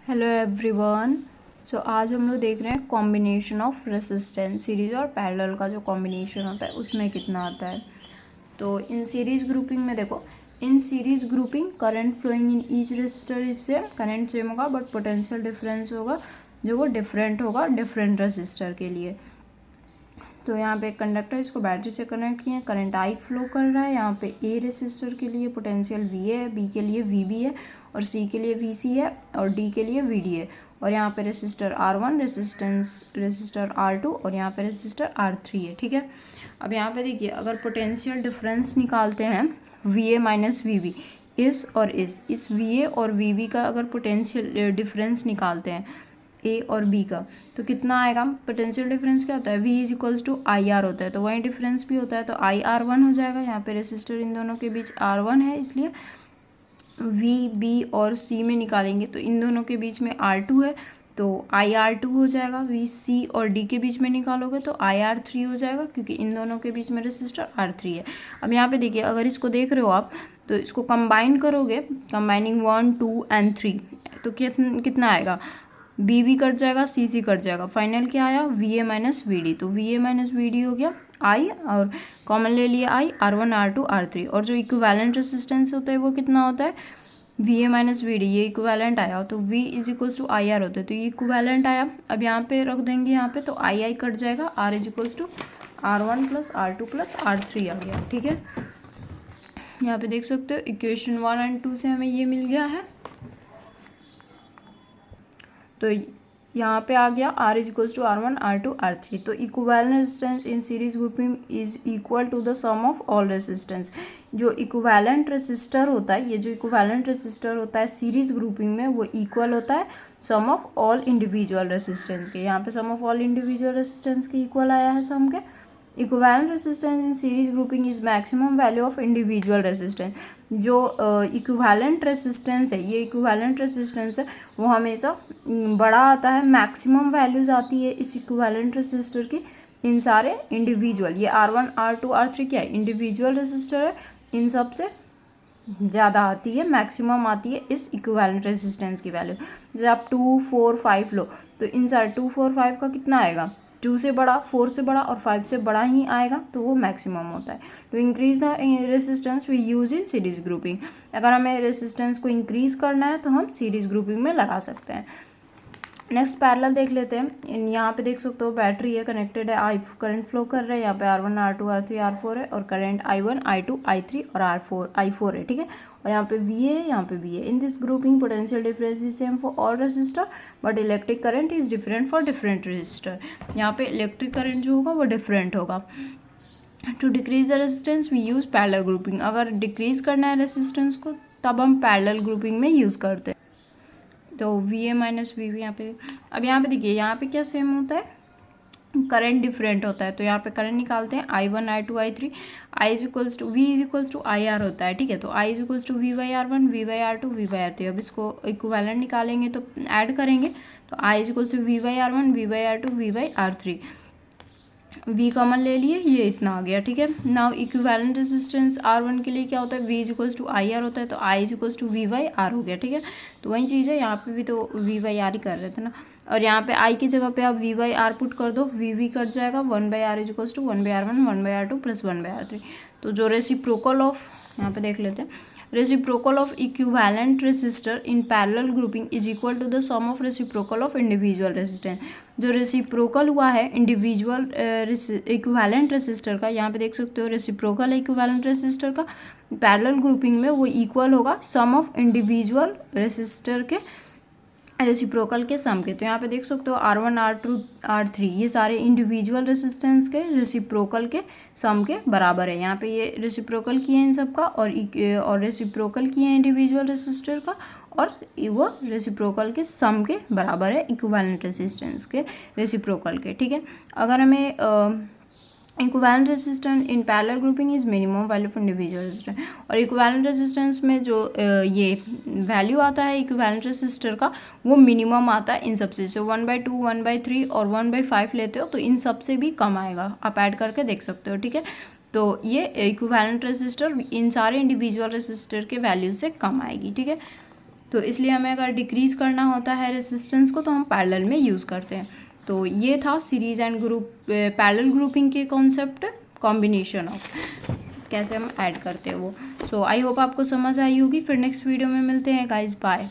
Hello everyone. सो आज हम लोग देख रहे हैं कॉम्बिनेशन ऑफ रेसिस्टेंस सीरीज और पैरेलल का जो कॉम्बिनेशन होता है उसमें कितना आता है। तो इन सीरीज ग्रुपिंग में देखो, in series grouping current flowing in each resistor is same, current same होगा बट पोटेंशियल डिफरेंस होगा जो वो डिफरेंट होगा डिफरेंट रेसिस्टर के लिए। तो यहाँ पे एक कंडक्टर इसको बैटरी से कनेक्ट किए, करंट आई फ्लो कर रहा है। यहाँ पे ए रेसिस्टर के लिए पोटेंशियल वी है, बी के लिए वी बी है और सी के लिए वी सी है और डी के लिए वी डी है। और यहाँ पे रेसिस्टर R1, रेसिस्टर R2 और यहाँ पे रेसिस्टर R3 है। ठीक है, अब यहाँ पे देखिए, अगर पोटेंशियल डिफरेंस निकालते हैं V A minus V B, इस और इस वी ए और वी बी का अगर पोटेंशियल डिफरेंस निकालते हैं ए और बी का, तो कितना आएगा। पोटेंशियल डिफरेंस क्या होता है, V is equals to I R होता है, तो वहीं डिफरेंस भी होता है, तो आई आर वन हो जाएगा। यहाँ पे रेसिस्टर इन दोनों के बीच R1 है, इसलिए V B और C में निकालेंगे तो इन दोनों के बीच में R2 है, तो IR2 हो जाएगा। V C और D के बीच में निकालोगे तो IR3 हो जाएगा, क्योंकि इन दोनों के बीच में रेसिस्टर R3 है। अब यहाँ पे देखिए, अगर इसको देख रहे हो आप तो इसको कंबाइन करोगे, कंबाइनिंग 1 2 एंड 3, तो कितना आएगा, बी भी कट जाएगा, सी सी कट जाएगा, फाइनल क्या आया, V A minus V D. तो V A minus V D हो गया आई, और कॉमन ले लिया आई, R1 R2 R3। और जो इक्विवेलेंट रेसिस्टेंस होता है वो कितना होता है, V A minus V D, ये इक्विवेलेंट आया, तो V is equals to I R होता है, तो ये इक्विवेलेंट आया। अब यहाँ पे रख देंगे, यहाँ पे तो आई आई कट जाएगा, R is equals to R1 plus R2 plus R3 आ गया। ठीक है, यहाँ पे देख सकते हो इक्वेशन 1 एंड 2 से हमें ये मिल गया है। तो यहाँ पे आ गया R is equals to R1 R2 R3। तो equivalent resistance in series grouping is equal to the sum of all resistance. जो इक्विवेलेंट रेसिस्टर होता है, ये जो इक्विवेलेंट रेसिस्टर होता है सीरीज ग्रुपिंग में, वो इक्वल होता है सम ऑफ ऑल इंडिविजुअल रेसिस्टेंस के। यहाँ पे सम ऑफ ऑल इंडिविजुअल रेसिस्टेंस के इक्वल आया है सम के। Equivalent resistance in series grouping is maximum value of individual resistance. जो इक्विवेलेंट रेसिस्टेंस है, ये इक्विवेलेंट रेसिस्टेंस है, वो हमेशा बड़ा आता है, मैक्सिमम वैल्यूज आती है इस इक्विवेलेंट रेसिस्टर की इन सारे इंडिविजुअल। ये R1 R2 R3 क्या है, इंडिविजुअल रेसिस्टर है, इन सब से ज़्यादा आती है, मैक्सिमम आती है इस इक्विवेलेंट रेसिस्टेंस की वैल्यू। जैसे आप 2 4 5 लो, तो इन सारे 2 4 5 का कितना आएगा, 2 से बड़ा, 4 से बड़ा और 5 से बड़ा ही आएगा, तो वो मैक्सिमम होता है। To increase the resistance we use in series grouping. अगर हमें रेसिस्टेंस को इंक्रीज करना है तो हम सीरीज ग्रुपिंग में लगा सकते हैं। नेक्स्ट पैरेलल देख लेते हैं। यहाँ पे देख सकते हो बैटरी है, कनेक्टेड है, आई करंट फ्लो कर रहा है, यहाँ पे R1 R2 R3 R4 है, और करंट I1 I2 I3 और I4 है। ठीक है, और यहाँ पे V है, यहाँ पे V है। In this grouping potential difference is same for all resistor but electric current is different for different resistor. यहाँ पे इलेक्ट्रिक करंट जो होगा वो डिफरेंट होगा। To decrease the resistance we use parallel grouping. अगर डिक्रीज करना है रेसिस्टेंस को तब हम पैरेलल ग्रुपिंग में यूज़ करते हैं। तो V A minus V B यहाँ पे। अब यहाँ पे देखिए, यहाँ पे क्या सेम होता है, करंट डिफरेंट होता है, तो यहाँ पे करंट निकालते हैं I1 I2 I3, I is equals to V is equals to I R होता है। ठीक है, तो I is equals to V by R1 V by R2 V by R3। अब इसको इक्विवेलेंट निकालेंगे तो ऐड करेंगे, तो I is equals to V by R1 V by R2 V by R3। V common ले लिए, ये इतना आ गया। ठीक है, नाउ इक्विवेलेंट रेजिस्टेंस R1 के लिए क्या होता है, V is equals to I R होता है, तो I is equals to V by R हो गया। ठीक है, तो वही चीज़ है, यहाँ पे भी तो V बाई आर ही कर रहे थे ना, और यहाँ पे I की जगह पे आप V बाई आर पुट कर दो, V कट जाएगा, 1 by R is equals to 1 by R1 1 by R2 plus 1 by R3। तो जो रेसिप्रोकल ऑफ, यहाँ पे देख लेते हैं, reciprocal of equivalent resistor in parallel grouping is equal to the sum of reciprocal of individual resistance. जो reciprocal हुआ है इंडिविजुअल इक्विवेलेंट रेसिस्टर का, यहाँ पे देख सकते हो रेसिप्रोकल इक्विवेलेंट रेसिस्टर का पैरेलल ग्रुपिंग में वो इक्वल होगा सम ऑफ इंडिविजुअल रेसिस्टर के रेसिप्रोकल के सम के। तो यहाँ पे देख सकते हो R1 R2 R3 ये सारे इंडिविजुअल रेसिस्टेंस के रेसिप्रोकल के सम के बराबर है। यहाँ पे ये रेसिप्रोकल किए हैं इन सब का, और रेसिप्रोकल किए हैं इंडिविजुअल रेसिस्टर का, और वो रेसिप्रोकल के सम के बराबर है इक्विवेलेंट रेसिस्टेंस के रेसिप्रोकल के। ठीक है, अगर हमें equivalent resistance in parallel grouping is minimum value of individual resistance, और इक्विवेलेंट रेसिस्टेंस में जो ये वैल्यू आता है इक्विवेलेंट रेसिस्टर का, वो मिनिमम आता है इन सबसे। जो 1/2 1/3 और 1/5 लेते हो तो इन सबसे भी कम आएगा, आप ऐड करके देख सकते हो। ठीक है, तो ये इक्विवेलेंट रेसिस्टर इन सारे इंडिविजुअल रेसिस्टर के वैल्यू से कम आएगी। ठीक है, तो इसलिए हमें अगर डिक्रीज़ करना होता है रेसिस्टेंस को तो हम पैरेलल में यूज़ करते हैं। तो ये था series and group parallel grouping के कॉन्सेप्ट, कॉम्बिनेशन ऑफ कैसे हम ऐड करते हैं वो। सो आई होप आपको समझ आई होगी। फिर नेक्स्ट वीडियो में मिलते हैं गाइज, बाय।